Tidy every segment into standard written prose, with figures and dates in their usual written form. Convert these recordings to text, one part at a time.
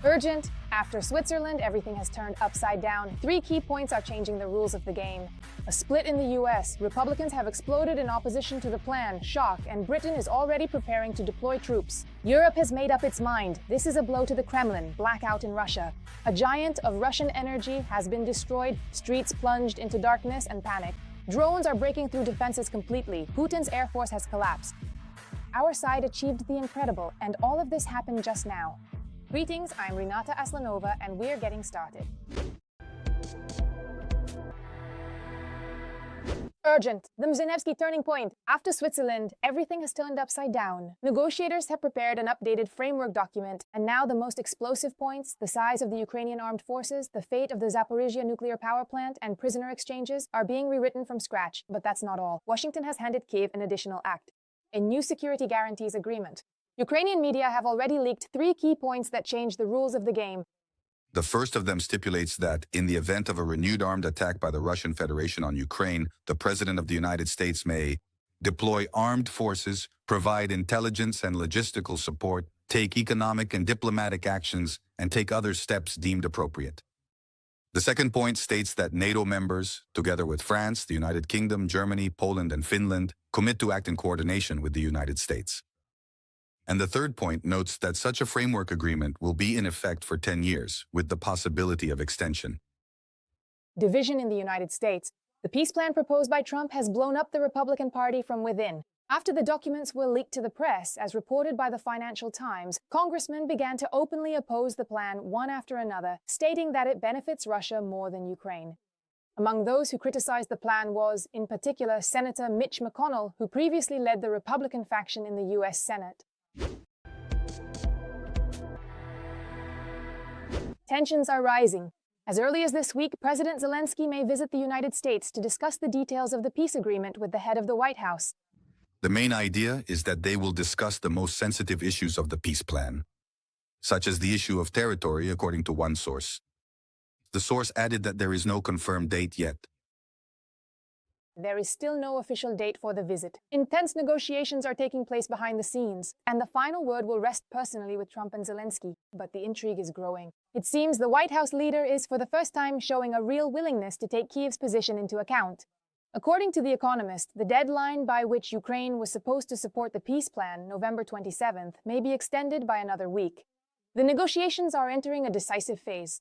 Urgent. After Switzerland, everything has turned upside down. 3 key points are changing the rules of the game. A split in the US. Republicans have exploded in opposition to the plan. Shock. And Britain is already preparing to deploy troops. Europe has made up its mind. This is a blow to the Kremlin. Blackout in Russia. A giant of Russian energy has been destroyed. Streets plunged into darkness and panic. Drones are breaking through defenses completely. Putin's air force has collapsed. Our side achieved the incredible, and all of this happened just now. Greetings, I'm Renata Aslanova, and we're getting started. Urgent. The Mzhenevsky turning point. After Switzerland, everything has turned upside down. Negotiators have prepared an updated framework document, and now the most explosive points, the size of the Ukrainian Armed Forces, the fate of the Zaporizhia nuclear power plant, and prisoner exchanges are being rewritten from scratch. But that's not all. Washington has handed Kyiv an additional act, a new security guarantees agreement. Ukrainian media have already leaked 3 key points that change the rules of the game. The first of them stipulates that, in the event of a renewed armed attack by the Russian Federation on Ukraine, the President of the United States may deploy armed forces, provide intelligence and logistical support, take economic and diplomatic actions, and take other steps deemed appropriate. The second point states that NATO members, together with France, the United Kingdom, Germany, Poland, and Finland, commit to act in coordination with the United States. And the third point notes that such a framework agreement will be in effect for 10 years, with the possibility of extension. Division in the United States. The peace plan proposed by Trump has blown up the Republican Party from within. After the documents were leaked to the press, as reported by the Financial Times, congressmen began to openly oppose the plan one after another, stating that it benefits Russia more than Ukraine. Among those who criticized the plan was, in particular, Senator Mitch McConnell, who previously led the Republican faction in the U.S. Senate. Tensions are rising. As early as this week, President Zelensky may visit the United States to discuss the details of the peace agreement with the head of the White House. The main idea is that they will discuss the most sensitive issues of the peace plan, such as the issue of territory, according to one source. The source added that there is no confirmed date yet. There is still no official date for the visit. Intense negotiations are taking place behind the scenes, and the final word will rest personally with Trump and Zelensky. But the intrigue is growing. It seems the White House leader is for the first time showing a real willingness to take Kyiv's position into account. According to The Economist, the deadline by which Ukraine was supposed to support the peace plan, November 27th, may be extended by another week. The negotiations are entering a decisive phase.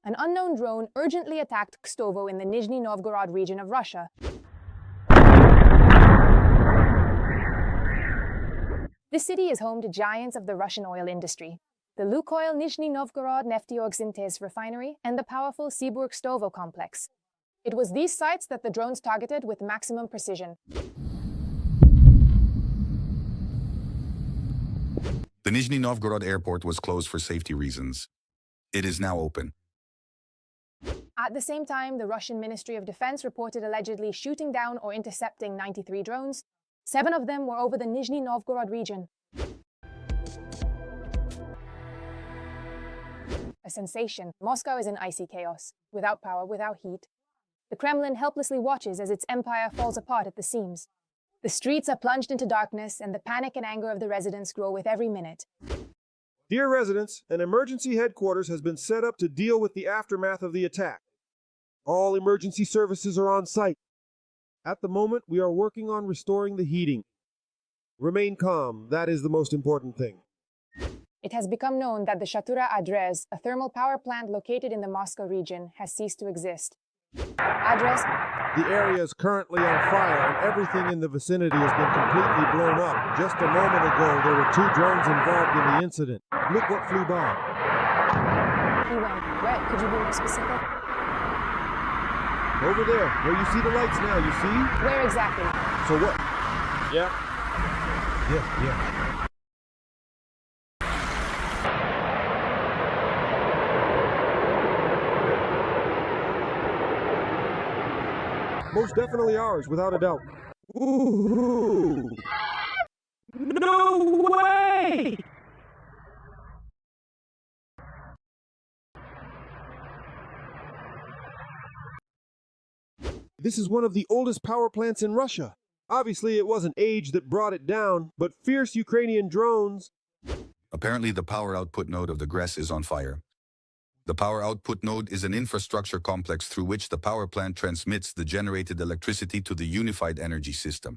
An unknown drone urgently attacked Kstovo in the Nizhny Novgorod region of Russia. This city is home to giants of the Russian oil industry, the Lukoil Nizhny Novgorod Nefteoxyntez refinery and the powerful Siburg-Kstovo complex. It was these sites that the drones targeted with maximum precision. The Nizhny Novgorod airport was closed for safety reasons. It is now open. At the same time, the Russian Ministry of Defense reported allegedly shooting down or intercepting 93 drones. 7 of them were over the Nizhny Novgorod region. A sensation. Moscow is in icy chaos, without power, without heat. The Kremlin helplessly watches as its empire falls apart at the seams. The streets are plunged into darkness, and the panic and anger of the residents grow with every minute. Dear residents, an emergency headquarters has been set up to deal with the aftermath of the attack. All emergency services are on site. At the moment, we are working on restoring the heating. Remain calm, that is the most important thing. It has become known that the Shatura Adres, a thermal power plant located in the Moscow region, has ceased to exist. Adres. The area is currently on fire and everything in the vicinity has been completely blown up. Just a moment ago, there were 2 drones involved in the incident. Look what flew by. Where? Could you be more specific? Over there, where you see the lights now, you see? Where exactly? So what? Yeah. Most definitely ours, without a doubt. Ooh. No way! This is one of the oldest power plants in Russia. Obviously, it wasn't age that brought it down, but fierce Ukrainian drones. Apparently, the power output node of the GRES is on fire. The power output node is an infrastructure complex through which the power plant transmits the generated electricity to the unified energy system.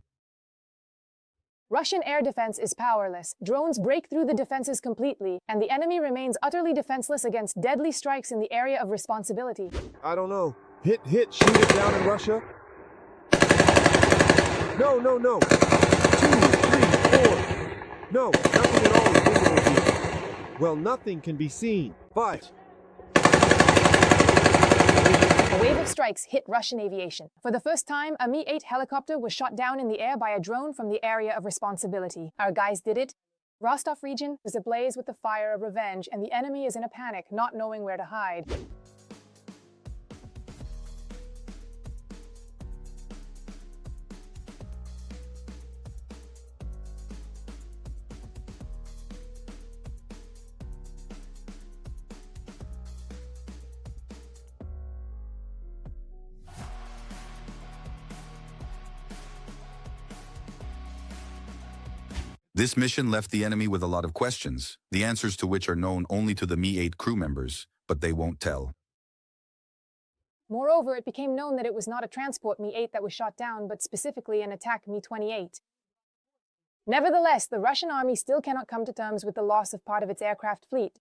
Russian air defense is powerless. Drones break through the defenses completely, and the enemy remains utterly defenseless against deadly strikes in the area of responsibility. I don't know. Hit, shoot it down in Russia. No. 2, 3, 4. No, nothing at all is visible here. Well, nothing can be seen. 5. A wave of strikes hit Russian aviation. For the first time, a Mi-8 helicopter was shot down in the air by a drone from the area of responsibility. Our guys did it. Rostov region is ablaze with the fire of revenge, and the enemy is in a panic, not knowing where to hide. This mission left the enemy with a lot of questions, the answers to which are known only to the Mi-8 crew members, but they won't tell. Moreover, it became known that it was not a transport Mi-8 that was shot down, but specifically an attack Mi-28. Nevertheless, the Russian army still cannot come to terms with the loss of part of its aircraft fleet.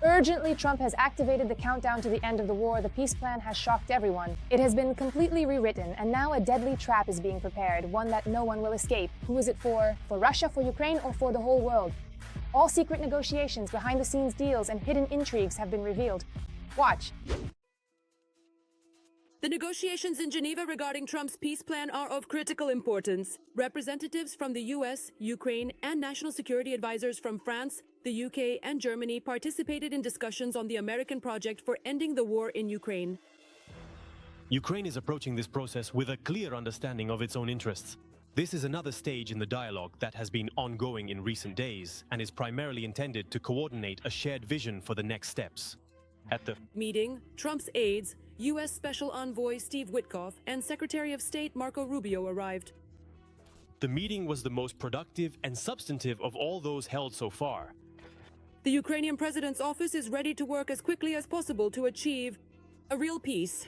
Urgently, Trump has activated the countdown to the end of the war. The peace plan has shocked everyone. It has been completely rewritten, and now a deadly trap is being prepared, one that no one will escape. Who is it for? For Russia, for Ukraine, or for the whole world? All secret negotiations, behind-the-scenes deals, and hidden intrigues have been revealed. Watch. The negotiations in Geneva regarding Trump's peace plan are of critical importance. Representatives from the US, Ukraine, and national security advisors from France, the UK, and Germany participated in discussions on the American project for ending the war in Ukraine. Ukraine is approaching this process with a clear understanding of its own interests. This is another stage in the dialogue that has been ongoing in recent days and is primarily intended to coordinate a shared vision for the next steps. At the meeting, Trump's aides, U.S. Special Envoy Steve Witkoff and Secretary of State Marco Rubio arrived. The meeting was the most productive and substantive of all those held so far. The Ukrainian president's office is ready to work as quickly as possible to achieve a real peace.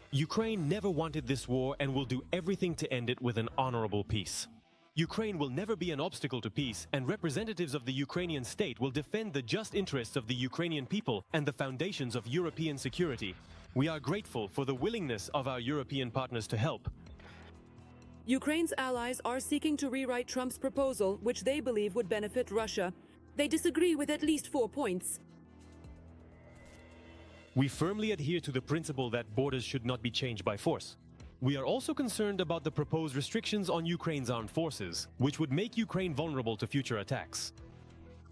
Ukraine never wanted this war and will do everything to end it with an honorable peace. Ukraine will never be an obstacle to peace, and representatives of the Ukrainian state will defend the just interests of the Ukrainian people and the foundations of European security. We are grateful for the willingness of our European partners to help. Ukraine's allies are seeking to rewrite Trump's proposal, which they believe would benefit Russia. They disagree with at least 4 points. We firmly adhere to the principle that borders should not be changed by force. We are also concerned about the proposed restrictions on Ukraine's armed forces, which would make Ukraine vulnerable to future attacks.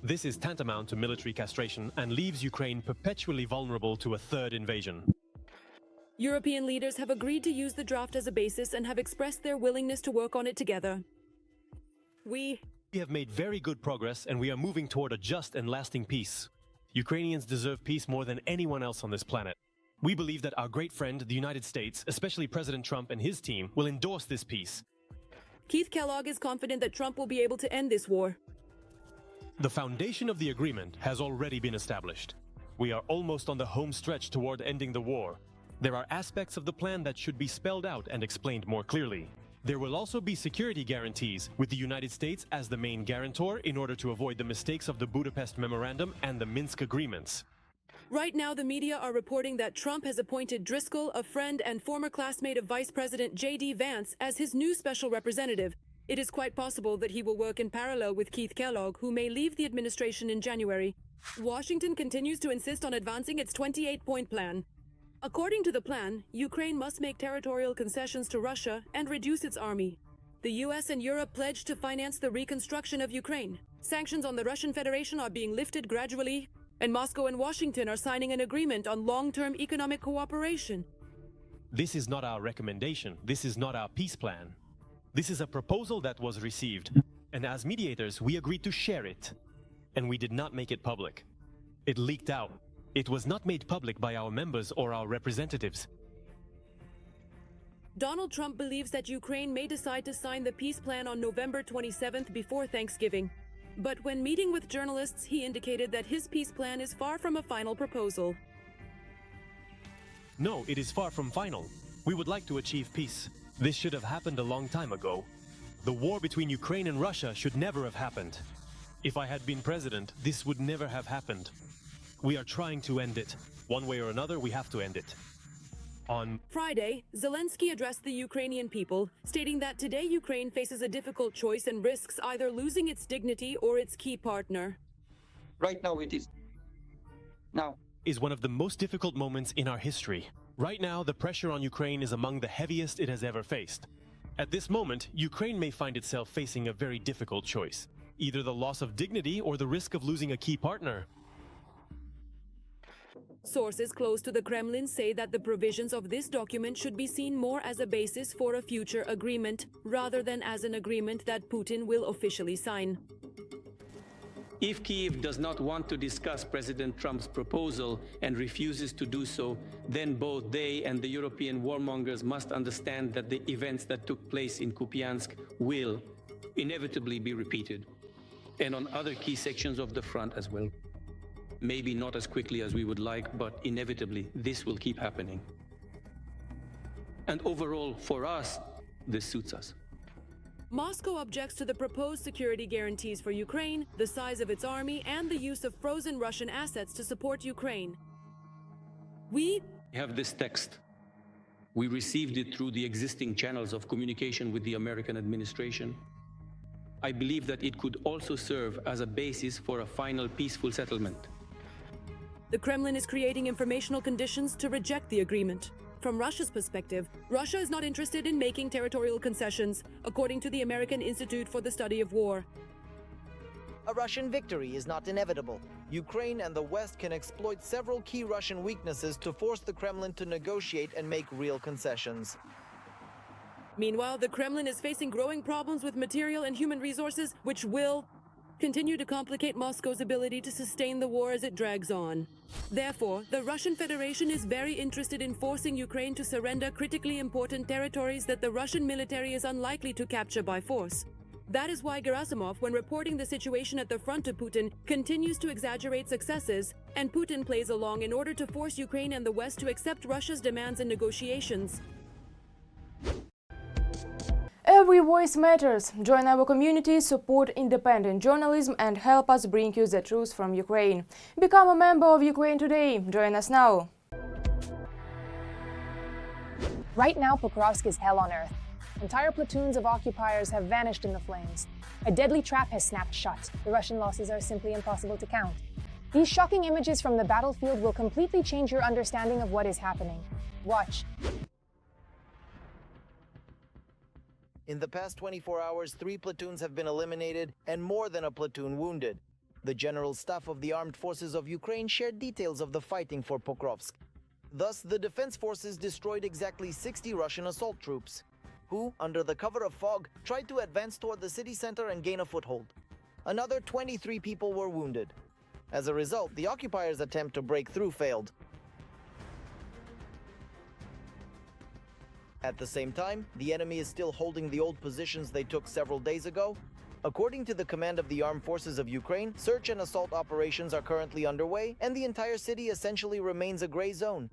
This is tantamount to military castration and leaves Ukraine perpetually vulnerable to a third invasion. European leaders have agreed to use the draft as a basis and have expressed their willingness to work on it together. We have made very good progress, and we are moving toward a just and lasting peace. Ukrainians deserve peace more than anyone else on this planet. We believe that our great friend, the United States, especially President Trump and his team, will endorse this peace. Keith Kellogg is confident that Trump will be able to end this war. The foundation of the agreement has already been established. We are almost on the home stretch toward ending the war. There are aspects of the plan that should be spelled out and explained more clearly. There will also be security guarantees, with the United States as the main guarantor in order to avoid the mistakes of the Budapest Memorandum and the Minsk agreements. Right now, the media are reporting that Trump has appointed Driscoll, a friend and former classmate of Vice President J.D. Vance, as his new special representative. It is quite possible that he will work in parallel with Keith Kellogg, who may leave the administration in January. Washington continues to insist on advancing its 28-point plan. According to the plan, Ukraine must make territorial concessions to Russia and reduce its army. The U.S. and Europe pledged to finance the reconstruction of Ukraine. Sanctions on the Russian Federation are being lifted gradually, and Moscow and Washington are signing an agreement on long-term economic cooperation. This is not our recommendation. This is not our peace plan. This is a proposal that was received, and as mediators, we agreed to share it. And we did not make it public. It leaked out. It was not made public by our members or our representatives. Donald Trump believes that Ukraine may decide to sign the peace plan on November 27th before Thanksgiving. But when meeting with journalists, he indicated that his peace plan is far from a final proposal. No, it is far from final. We would like to achieve peace. This should have happened a long time ago. The war between Ukraine and Russia should never have happened. If I had been president, this would never have happened. We are trying to end it. One way or another, we have to end it. On Friday, Zelensky addressed the Ukrainian people, stating that today Ukraine faces a difficult choice and risks either losing its dignity or its key partner. Right now it is. Now. Is one of the most difficult moments in our history. Right now, the pressure on Ukraine is among the heaviest it has ever faced. At this moment, Ukraine may find itself facing a very difficult choice. Either the loss of dignity or the risk of losing a key partner. Sources close to the Kremlin say that the provisions of this document should be seen more as a basis for a future agreement, rather than as an agreement that Putin will officially sign. If Kyiv does not want to discuss President Trump's proposal and refuses to do so, then both they and the European warmongers must understand that the events that took place in Kupiansk will inevitably be repeated, and on other key sections of the front as well. Maybe not as quickly as we would like, but inevitably this will keep happening. And overall, for us, this suits us. Moscow objects to the proposed security guarantees for Ukraine, the size of its army, and the use of frozen Russian assets to support Ukraine. We have this text. We received it through the existing channels of communication with the American administration. I believe that it could also serve as a basis for a final peaceful settlement. The Kremlin is creating informational conditions to reject the agreement. From Russia's perspective, Russia is not interested in making territorial concessions, according to the American Institute for the Study of War. A Russian victory is not inevitable. Ukraine and the West can exploit several key Russian weaknesses to force the Kremlin to negotiate and make real concessions. Meanwhile, the Kremlin is facing growing problems with material and human resources, which will continue to complicate Moscow's ability to sustain the war as it drags on. Therefore, the Russian Federation is very interested in forcing Ukraine to surrender critically important territories that the Russian military is unlikely to capture by force. That is why Gerasimov, when reporting the situation at the front to Putin, continues to exaggerate successes, and Putin plays along in order to force Ukraine and the West to accept Russia's demands and negotiations. Every voice matters. Join our community, support independent journalism, and help us bring you the truth from Ukraine. Become a member of Ukraine Today. Join us now. Right now, Pokrovsk is hell on earth. Entire platoons of occupiers have vanished in the flames. A deadly trap has snapped shut. The Russian losses are simply impossible to count. These shocking images from the battlefield will completely change your understanding of what is happening. Watch. In the past 24 hours, 3 platoons have been eliminated and more than a platoon wounded. The General Staff of the Armed Forces of Ukraine shared details of the fighting for Pokrovsk. Thus, the Defense Forces destroyed exactly 60 Russian assault troops, who, under the cover of fog, tried to advance toward the city center and gain a foothold. Another 23 people were wounded. As a result, the occupiers' attempt to break through failed. At the same time, the enemy is still holding the old positions they took several days ago. According to the command of the Armed Forces of Ukraine, search and assault operations are currently underway, and the entire city essentially remains a gray zone.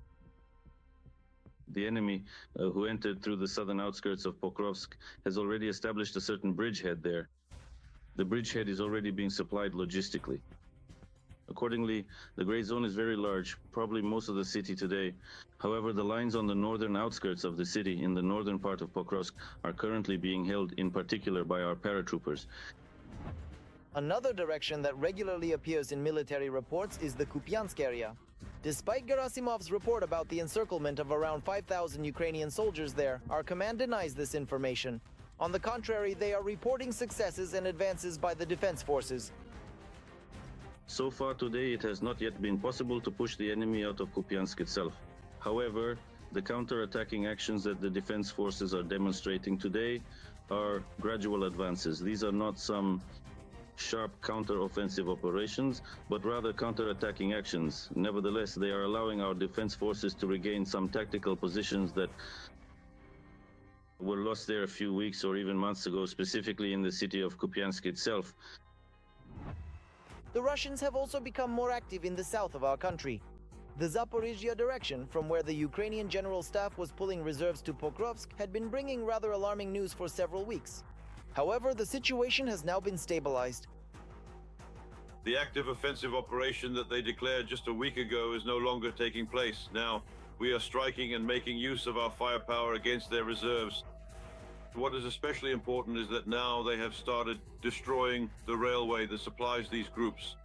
The enemy, who entered through the southern outskirts of Pokrovsk, has already established a certain bridgehead there. The bridgehead is already being supplied logistically. Accordingly, the gray zone is very large, probably most of the city today. However, the lines on the northern outskirts of the city in the northern part of Pokrovsk are currently being held in particular by our paratroopers. Another direction that regularly appears in military reports is the Kupiansk area. Despite Gerasimov's report about the encirclement of around 5,000 Ukrainian soldiers there, our command denies this information. On the contrary, they are reporting successes and advances by the defense forces. So far today, it has not yet been possible to push the enemy out of Kupiansk itself. However, the counter-attacking actions that the defense forces are demonstrating today are gradual advances. These are not some sharp counter-offensive operations, but rather counter-attacking actions. Nevertheless, they are allowing our defense forces to regain some tactical positions that were lost there a few weeks or even months ago, specifically in the city of Kupiansk itself. The Russians have also become more active in the south of our country. The Zaporizhia direction, from where the Ukrainian General Staff was pulling reserves to Pokrovsk, had been bringing rather alarming news for several weeks. However, the situation has now been stabilized. The active offensive operation that they declared just a week ago is no longer taking place. Now, we are striking and making use of our firepower against their reserves. What is especially important is that now they have started destroying the railway that supplies these groups.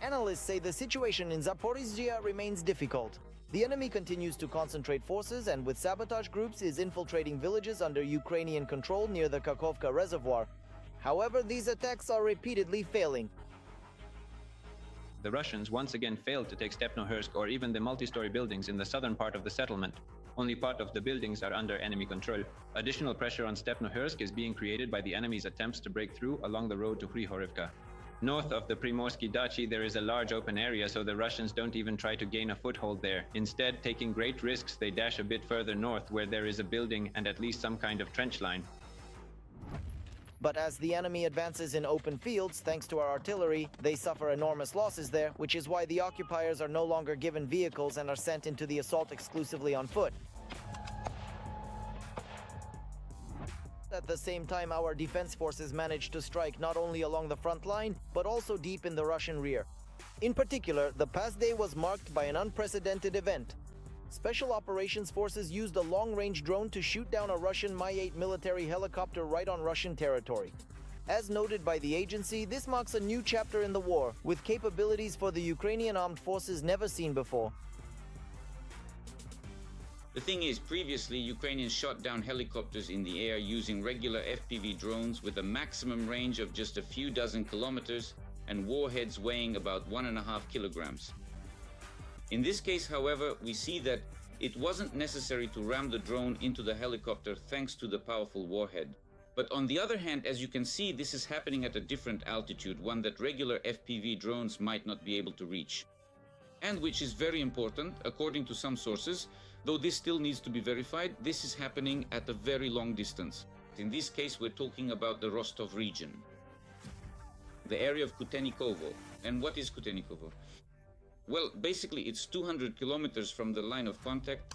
Analysts say the situation in Zaporizhia remains difficult. The enemy continues to concentrate forces and with sabotage groups is infiltrating villages under Ukrainian control near the Kakhovka reservoir. However, these attacks are repeatedly failing. The Russians once again failed to take Stepnohursk or even the multi-story buildings in the southern part of the settlement. Only part of the buildings are under enemy control. Additional pressure on Stepnohursk is being created by the enemy's attempts to break through along the road to Krihorivka. North of the Primorsky Dachi, there is a large open area, so the Russians don't even try to gain a foothold there. Instead, taking great risks, they dash a bit further north where there is a building and at least some kind of trench line. But as the enemy advances in open fields, thanks to our artillery, they suffer enormous losses there, which is why the occupiers are no longer given vehicles and are sent into the assault exclusively on foot. At the same time, our defense forces managed to strike not only along the front line, but also deep in the Russian rear. In particular, the past day was marked by an unprecedented event. Special Operations Forces used a long-range drone to shoot down a Russian Mi-8 military helicopter right on Russian territory. As noted by the agency, this marks a new chapter in the war, with capabilities for the Ukrainian Armed Forces never seen before. The thing is, previously Ukrainians shot down helicopters in the air using regular FPV drones with a maximum range of just a few dozen kilometers and warheads weighing about 1.5 kilograms. In this case, however, we see that it wasn't necessary to ram the drone into the helicopter thanks to the powerful warhead. But on the other hand, as you can see, this is happening at a different altitude, one that regular FPV drones might not be able to reach. And which is very important, according to some sources, though this still needs to be verified, this is happening at a very long distance. In this case, we're talking about the Rostov region, the area of Kutenikovo. And what is Kutenikovo? Well, basically, it's 200 kilometers from the line of contact.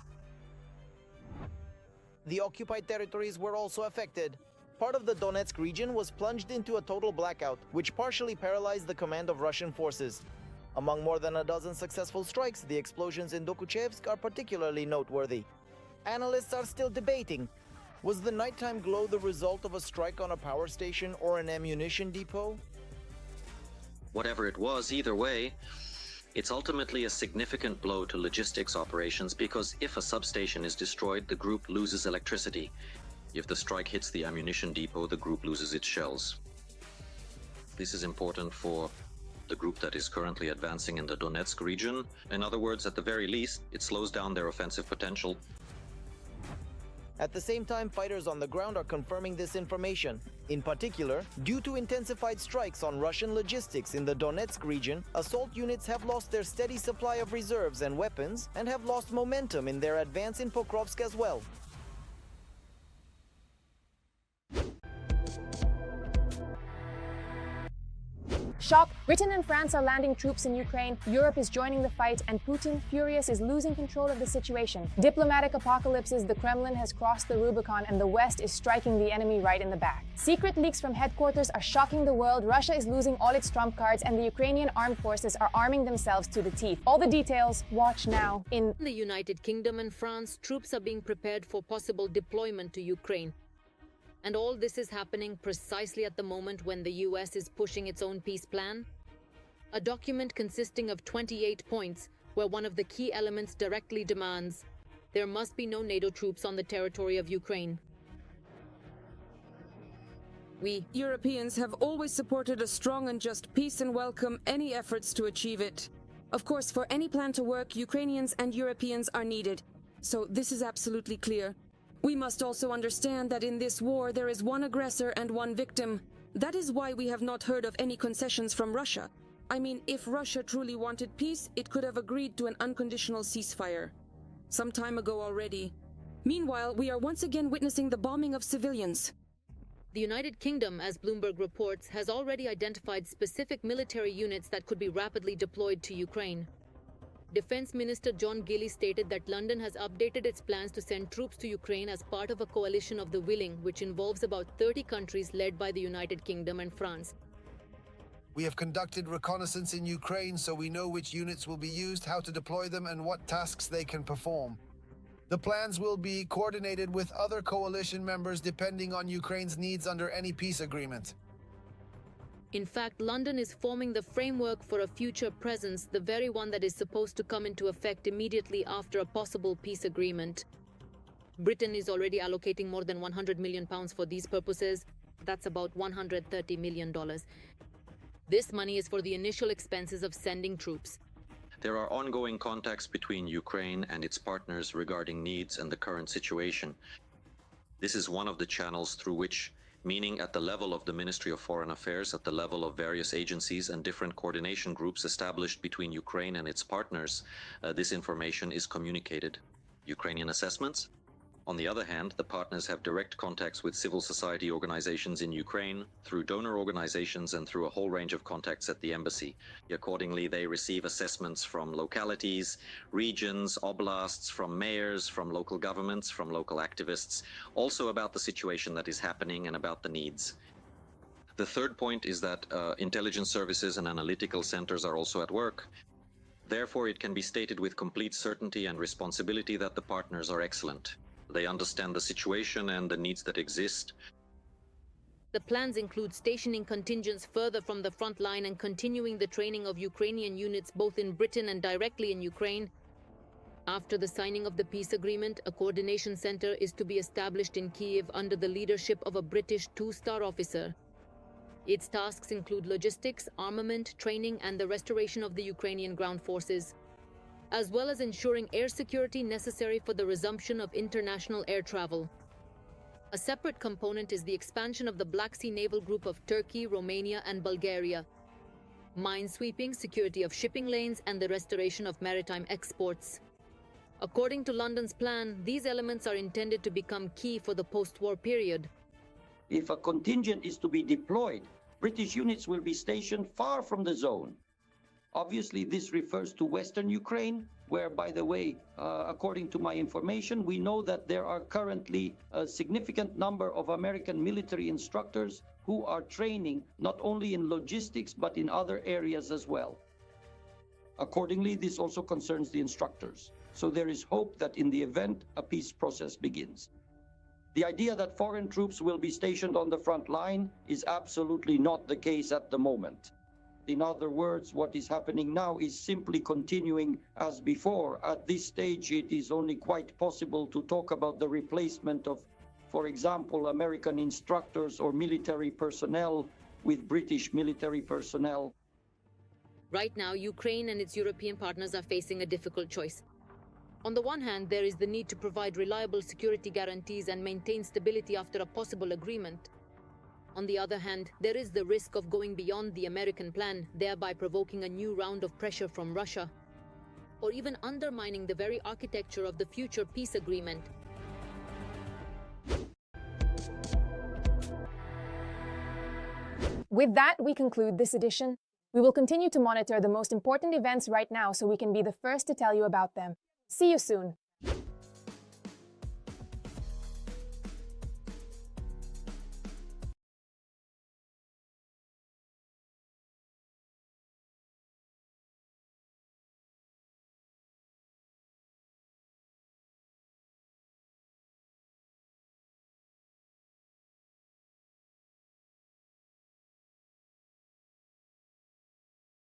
The occupied territories were also affected. Part of the Donetsk region was plunged into a total blackout, which partially paralyzed the command of Russian forces. Among more than a dozen successful strikes, the explosions in Dokuchevsk are particularly noteworthy. Analysts are still debating. Was the nighttime glow the result of a strike on a power station or an ammunition depot? Whatever it was, either way, it's ultimately a significant blow to logistics operations because if a substation is destroyed, the group loses electricity. If the strike hits the ammunition depot, the group loses its shells. This is important for the group that is currently advancing in the Donetsk region. In other words, at the very least, it slows down their offensive potential. At the same time, fighters on the ground are confirming this information. In particular, due to intensified strikes on Russian logistics in the Donetsk region, assault units have lost their steady supply of reserves and weapons and have lost momentum in their advance in Pokrovsk as well. Shock, Britain and France are landing troops in Ukraine, Europe is joining the fight, and Putin, furious, is losing control of the situation. Diplomatic apocalypses, the Kremlin has crossed the Rubicon and the West is striking the enemy right in the back. Secret leaks from headquarters are shocking the world, Russia is losing all its trump cards, and the Ukrainian armed forces are arming themselves to the teeth. All the details, watch now. In the United Kingdom and France, troops are being prepared for possible deployment to Ukraine. And all this is happening precisely at the moment when the US is pushing its own peace plan. A document consisting of 28 points, where one of the key elements directly demands there must be no NATO troops on the territory of Ukraine. We Europeans have always supported a strong and just peace and welcome any efforts to achieve it. Of course, for any plan to work, Ukrainians and Europeans are needed. So this is absolutely clear. We must also understand that in this war there is one aggressor and one victim. That is why we have not heard of any concessions from Russia. I mean, if Russia truly wanted peace, it could have agreed to an unconditional ceasefire. Some time ago already. Meanwhile, we are once again witnessing the bombing of civilians. The United Kingdom, as Bloomberg reports, has already identified specific military units that could be rapidly deployed to Ukraine. Defense Minister John Gilly stated that London has updated its plans to send troops to Ukraine as part of a coalition of the willing, which involves about 30 countries led by the United Kingdom and France. We have conducted reconnaissance in Ukraine, so we know which units will be used, how to deploy them, and what tasks they can perform. The plans will be coordinated with other coalition members depending on Ukraine's needs under any peace agreement. In fact, London is forming the framework for a future presence, the very one that is supposed to come into effect immediately after a possible peace agreement. Britain is already allocating more than £100 million for these purposes. That's about $130 million. This money is for the initial expenses of sending troops. There are ongoing contacts between Ukraine and its partners regarding needs and the current situation. This is one of the channels through which, meaning at the level of the Ministry of Foreign Affairs, at the level of various agencies and different coordination groups established between Ukraine and its partners, this information is communicated. Ukrainian assessments? On the other hand, the partners have direct contacts with civil society organizations in Ukraine, through donor organizations and through a whole range of contacts at the embassy. Accordingly, they receive assessments from localities, regions, oblasts, from mayors, from local governments, from local activists, also about the situation that is happening and about the needs. The third point is that intelligence services and analytical centers are also at work. Therefore, it can be stated with complete certainty and responsibility that the partners are excellent. They understand the situation and the needs that exist. The plans include stationing contingents further from the front line and continuing the training of Ukrainian units both in Britain and directly in Ukraine. After the signing of the peace agreement, a coordination center is to be established in Kyiv under the leadership of a British two-star officer. Its tasks include logistics, armament, training, and the restoration of the Ukrainian ground forces, as well as ensuring air security necessary for the resumption of international air travel. A separate component is the expansion of the Black Sea Naval Group of Turkey, Romania, and Bulgaria, minesweeping, security of shipping lanes, and the restoration of maritime exports. According to London's plan, these elements are intended to become key for the post-war period. If a contingent is to be deployed, British units will be stationed far from the zone. Obviously, this refers to Western Ukraine, where, by the way, according to my information, we know that there are currently a significant number of American military instructors who are training not only in logistics, but in other areas as well. Accordingly, this also concerns the instructors. So there is hope that in the event, a peace process begins. The idea that foreign troops will be stationed on the front line is absolutely not the case at the moment. In other words, what is happening now is simply continuing as before. At this stage, it is only quite possible to talk about the replacement of, for example, American instructors or military personnel with British military personnel. Right now, Ukraine and its European partners are facing a difficult choice. On the one hand, there is the need to provide reliable security guarantees and maintain stability after a possible agreement. On the other hand, there is the risk of going beyond the American plan, thereby provoking a new round of pressure from Russia, or even undermining the very architecture of the future peace agreement. With that, we conclude this edition. We will continue to monitor the most important events right now so we can be the first to tell you about them. See you soon.